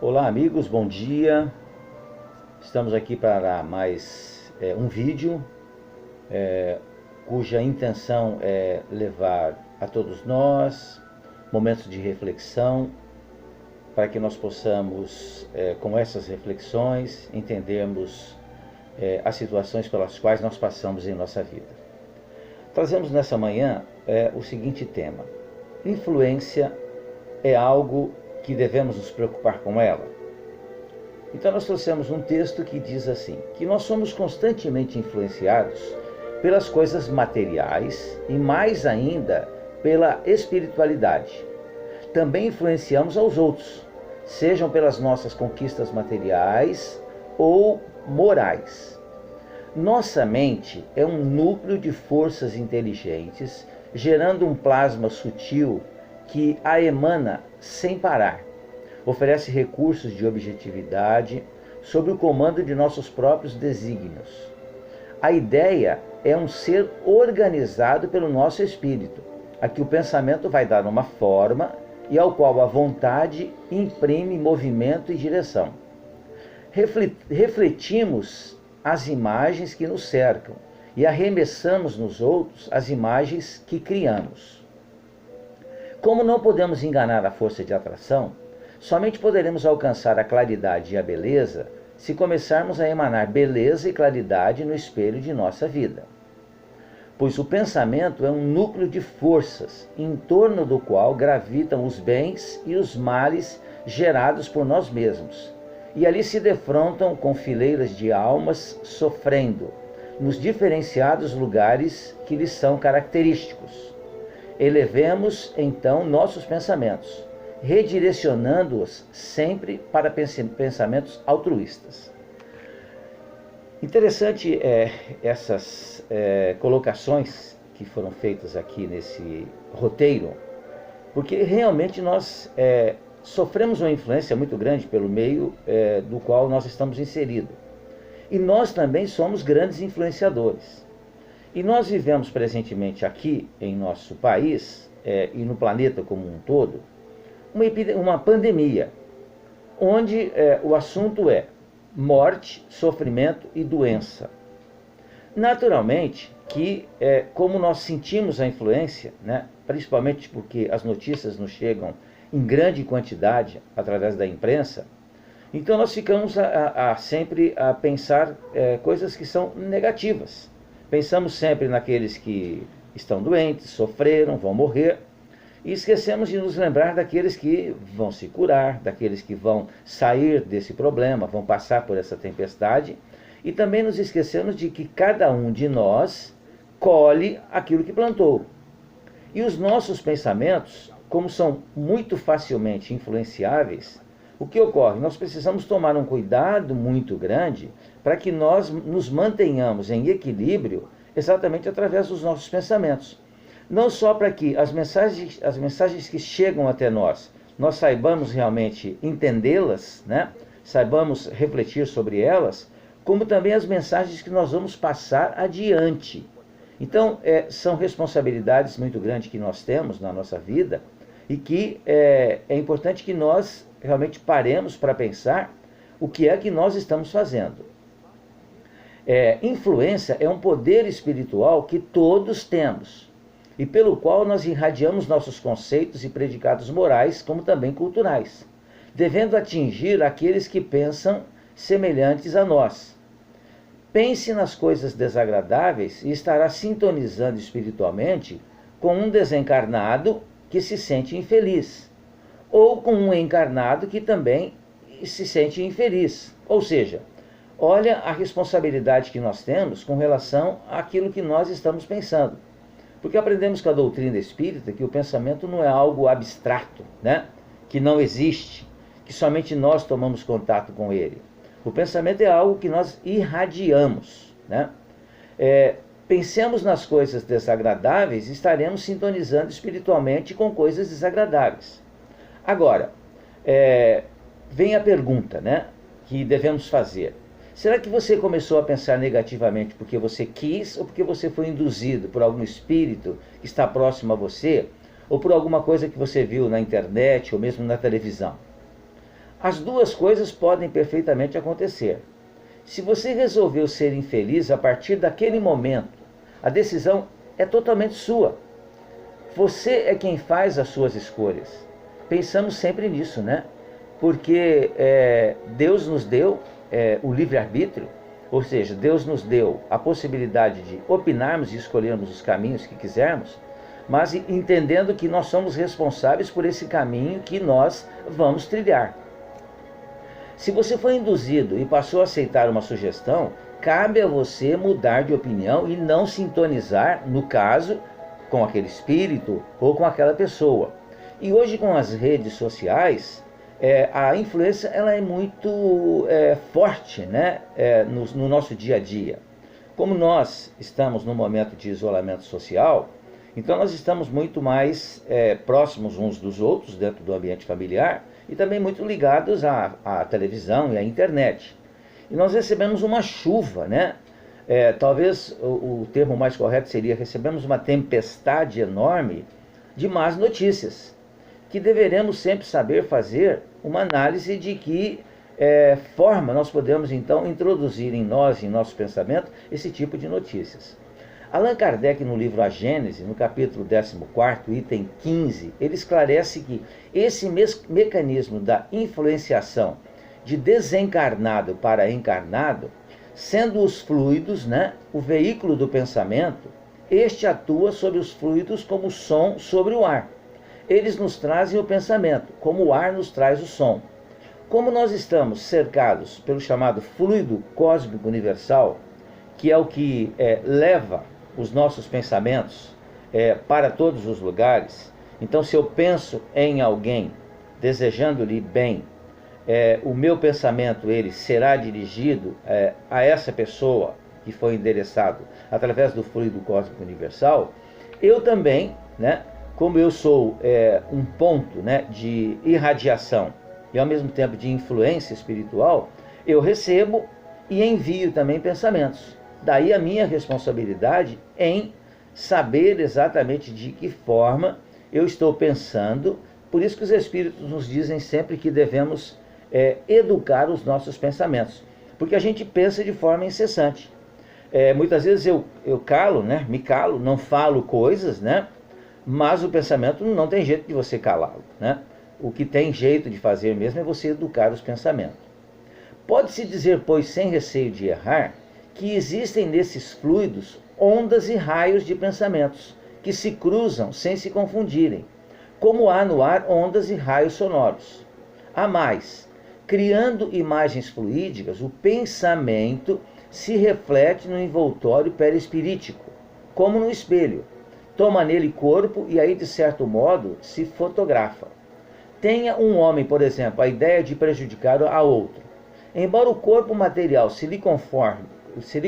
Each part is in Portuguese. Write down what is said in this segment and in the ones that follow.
Olá amigos, bom dia. Estamos aqui para mais um vídeo cuja intenção é levar a todos nós momentos de reflexão para que nós possamos, com essas reflexões, entendermos as situações pelas quais nós passamos em nossa vida. Trazemos nessa manhã o seguinte tema: influência é algo que devemos nos preocupar com ela? Então nós trouxemos um texto que diz assim, que nós somos constantemente influenciados pelas coisas materiais e mais ainda pela espiritualidade. Também influenciamos aos outros, sejam pelas nossas conquistas materiais ou morais. Nossa mente é um núcleo de forças inteligentes, gerando um plasma sutil que a emana sem parar. Oferece recursos de objetividade sob o comando de nossos próprios desígnios. A ideia é um ser organizado pelo nosso espírito, a que o pensamento vai dar uma forma e ao qual a vontade imprime movimento e direção. Refletimos as imagens que nos cercam e arremessamos nos outros as imagens que criamos. Como não podemos enganar a força de atração, somente poderemos alcançar a claridade e a beleza se começarmos a emanar beleza e claridade no espelho de nossa vida. Pois o pensamento é um núcleo de forças em torno do qual gravitam os bens e os males gerados por nós mesmos, e ali se defrontam com fileiras de almas sofrendo, nos diferenciados lugares que lhes são característicos. Elevemos, então, nossos pensamentos, redirecionando-os sempre para pensamentos altruístas. Interessante essas colocações que foram feitas aqui nesse roteiro, porque realmente nós sofremos uma influência muito grande pelo meio do qual nós estamos inseridos. E nós também somos grandes influenciadores. E nós vivemos presentemente aqui em nosso país e no planeta como um todo, uma pandemia, onde o assunto é morte, sofrimento e doença. Naturalmente que, como nós sentimos a influência, né, principalmente porque as notícias nos chegam em grande quantidade através da imprensa, então nós ficamos sempre a pensar coisas que são negativas. Pensamos sempre naqueles que estão doentes, sofreram, vão morrer, e esquecemos de nos lembrar daqueles que vão se curar, daqueles que vão sair desse problema, vão passar por essa tempestade, e também nos esquecemos de que cada um de nós colhe aquilo que plantou. E os nossos pensamentos, como são muito facilmente influenciáveis, o que ocorre? Nós precisamos tomar um cuidado muito grande para que nós nos mantenhamos em equilíbrio exatamente através dos nossos pensamentos. Não só para que as mensagens que chegam até nós saibamos realmente entendê-las, né? Saibamos refletir sobre elas, como também as mensagens que nós vamos passar adiante. Então, são responsabilidades muito grandes que nós temos na nossa vida e que é importante que nós realmente paremos para pensar o que é que nós estamos fazendo. Influência é um poder espiritual que todos temos e pelo qual nós irradiamos nossos conceitos e predicados morais, como também culturais, devendo atingir aqueles que pensam semelhantes a nós. Pense nas coisas desagradáveis e estará sintonizando espiritualmente com um desencarnado que se sente infeliz, ou com um encarnado que também se sente infeliz. Ou seja, olha a responsabilidade que nós temos com relação àquilo que nós estamos pensando. Porque aprendemos com a doutrina espírita que o pensamento não é algo abstrato, né? Que não existe, que somente nós tomamos contato com ele. O pensamento é algo que nós irradiamos, né? Pensemos nas coisas desagradáveis e estaremos sintonizando espiritualmente com coisas desagradáveis. Agora, vem a pergunta, né, que devemos fazer. Será que você começou a pensar negativamente porque você quis ou porque você foi induzido por algum espírito que está próximo a você ou por alguma coisa que você viu na internet ou mesmo na televisão? As duas coisas podem perfeitamente acontecer. Se você resolveu ser infeliz a partir daquele momento, a decisão é totalmente sua. Você é quem faz as suas escolhas. Pensamos sempre nisso, né? Porque Deus nos deu o livre-arbítrio, ou seja, Deus nos deu a possibilidade de opinarmos e escolhermos os caminhos que quisermos, mas entendendo que nós somos responsáveis por esse caminho que nós vamos trilhar. Se você foi induzido e passou a aceitar uma sugestão, cabe a você mudar de opinião e não sintonizar, no caso, com aquele espírito ou com aquela pessoa. E hoje, com as redes sociais, a influência ela é muito forte, né? No nosso dia a dia. Como nós estamos num momento de isolamento social, então nós estamos muito mais próximos uns dos outros dentro do ambiente familiar e também muito ligados à televisão e à internet. E nós recebemos uma chuva, né? Talvez o termo mais correto seria recebemos uma tempestade enorme de más notícias, que deveremos sempre saber fazer uma análise de que forma nós podemos então introduzir em nós, em nosso pensamento, esse tipo de notícias. Allan Kardec, no livro A Gênese, no capítulo 14, item 15, ele esclarece que esse mecanismo da influenciação de desencarnado para encarnado, sendo os fluidos, né, o veículo do pensamento, este atua sobre os fluidos como o som sobre o ar. Eles nos trazem o pensamento, como o ar nos traz o som. Como nós estamos cercados pelo chamado fluido cósmico universal, que é o que leva os nossos pensamentos para todos os lugares, então se eu penso em alguém, desejando-lhe bem, o meu pensamento ele será dirigido a essa pessoa que foi endereçado através do fluido cósmico universal. Eu também, né, como eu sou um ponto, né, de irradiação e ao mesmo tempo de influência espiritual, eu recebo e envio também pensamentos. Daí a minha responsabilidade em saber exatamente de que forma eu estou pensando. Por isso que os Espíritos nos dizem sempre que devemos educar os nossos pensamentos, porque a gente pensa de forma incessante. Muitas vezes eu calo, né? Me calo, não falo coisas, né? Mas o pensamento não tem jeito de você calá-lo, né? O que tem jeito de fazer mesmo é você educar os pensamentos. Pode-se dizer, pois, sem receio de errar, que existem nesses fluidos ondas e raios de pensamentos que se cruzam sem se confundirem, como há no ar ondas e raios sonoros. Há mais, criando imagens fluídicas, o pensamento se reflete no envoltório perispirítico, como no espelho, toma nele corpo e aí, de certo modo, se fotografa. Tenha um homem, por exemplo, a ideia de prejudicar a outro. Embora o corpo material se lhe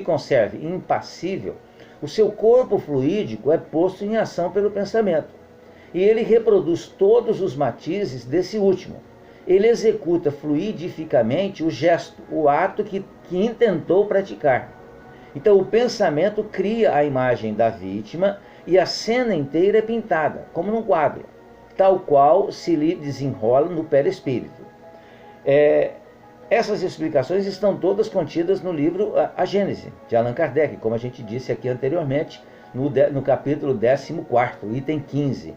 conserve impassível, o seu corpo fluídico é posto em ação pelo pensamento. E ele reproduz todos os matizes desse último. Ele executa fluidificamente o gesto, o ato que intentou praticar. Então o pensamento cria a imagem da vítima e a cena inteira é pintada, como num quadro, tal qual se lhe desenrola no perispírito. Essas explicações estão todas contidas no livro A Gênese, de Allan Kardec, como a gente disse aqui anteriormente, no capítulo 14, item 15.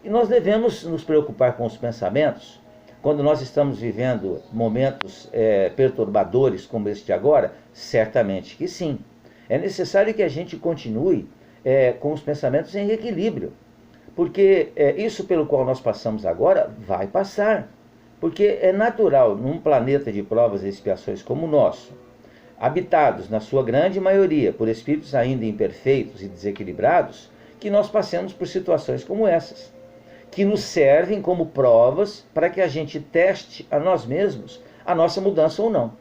E nós devemos nos preocupar com os pensamentos, quando nós estamos vivendo momentos perturbadores como este agora? Certamente que sim. É necessário que a gente continue com os pensamentos em equilíbrio, porque isso pelo qual nós passamos agora vai passar. Porque é natural, num planeta de provas e expiações como o nosso, habitados, na sua grande maioria, por espíritos ainda imperfeitos e desequilibrados, que nós passemos por situações como essas, que nos servem como provas para que a gente teste a nós mesmos a nossa mudança ou não.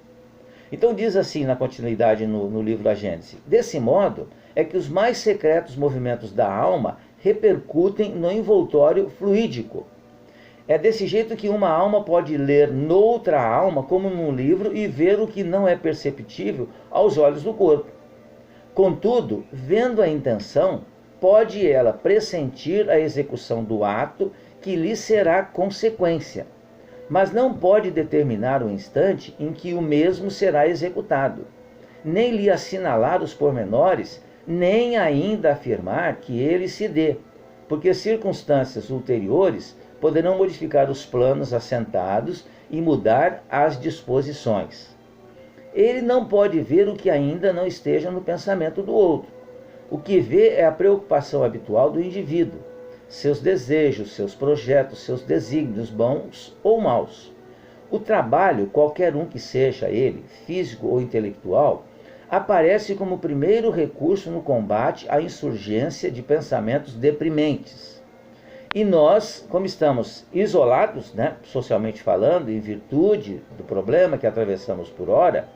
Então diz assim na continuidade no livro A Gênese: desse modo é que os mais secretos movimentos da alma repercutem no envoltório fluídico. É desse jeito que uma alma pode ler noutra alma, como num livro, e ver o que não é perceptível aos olhos do corpo. Contudo, vendo a intenção, pode ela pressentir a execução do ato que lhe será consequência. mas não pode determinar o instante em que o mesmo será executado, nem lhe assinalar os pormenores, nem ainda afirmar que ele se dê, porque circunstâncias ulteriores poderão modificar os planos assentados e mudar as disposições. Ele não pode ver o que ainda não esteja no pensamento do outro. O que vê é a preocupação habitual do indivíduo, seus desejos, seus projetos, seus desígnios, bons ou maus. O trabalho, qualquer um que seja ele, físico ou intelectual, aparece como primeiro recurso no combate à insurgência de pensamentos deprimentes. E nós, como estamos isolados, socialmente falando, em virtude do problema que atravessamos por ora,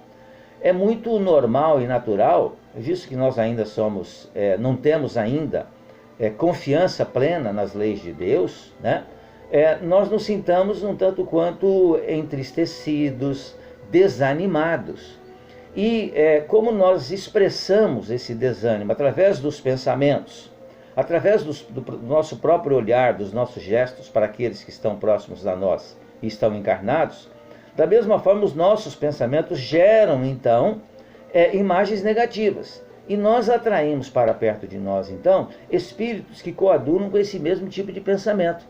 é muito normal e natural, visto que nós ainda não temos ainda confiança plena nas leis de Deus, nós nos sintamos um tanto quanto entristecidos, desanimados. E como nós expressamos esse desânimo através dos pensamentos, através do nosso próprio olhar, dos nossos gestos para aqueles que estão próximos a nós e estão encarnados, da mesma forma os nossos pensamentos geram então imagens negativas. E nós atraímos para perto de nós então espíritos que coadunam com esse mesmo tipo de pensamento.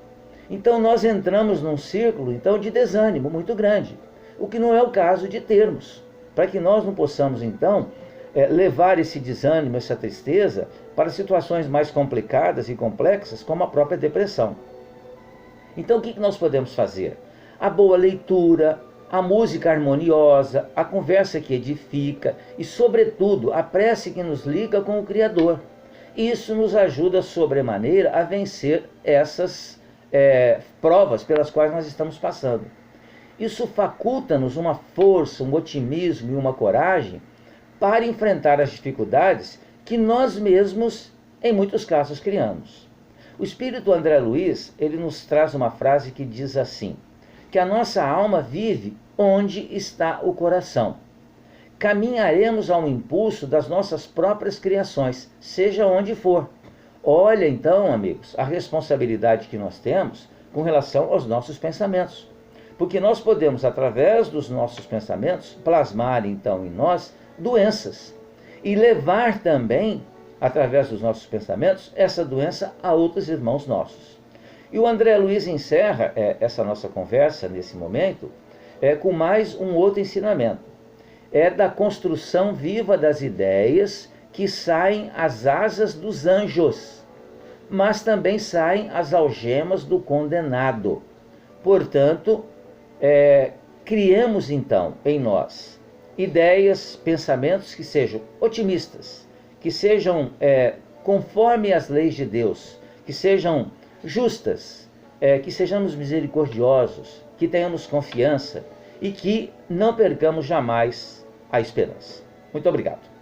Então nós entramos num círculo então de desânimo muito grande, o que não é o caso de termos, para que nós não possamos então levar esse desânimo, essa tristeza para situações mais complicadas e complexas, como a própria depressão. Então o que nós podemos fazer? A boa leitura, a música harmoniosa, a conversa que edifica e, sobretudo, a prece que nos liga com o Criador. Isso nos ajuda sobremaneira a vencer essas provas pelas quais nós estamos passando. Isso faculta-nos uma força, um otimismo e uma coragem para enfrentar as dificuldades que nós mesmos, em muitos casos, criamos. O espírito André Luiz, ele nos traz uma frase que diz assim, que a nossa alma vive onde está o coração. Caminharemos ao impulso das nossas próprias criações, seja onde for. Olha então, amigos, a responsabilidade que nós temos com relação aos nossos pensamentos. Porque nós podemos, através dos nossos pensamentos, plasmar então em nós doenças e levar também, através dos nossos pensamentos, essa doença a outros irmãos nossos. E o André Luiz encerra essa nossa conversa nesse momento com mais um outro ensinamento. É da construção viva das ideias que saem as asas dos anjos, mas também saem as algemas do condenado. Portanto, criemos então em nós ideias, pensamentos que sejam otimistas, que sejam conforme as leis de Deus, que sejam justas, que sejamos misericordiosos, que tenhamos confiança e que não percamos jamais a esperança. Muito obrigado.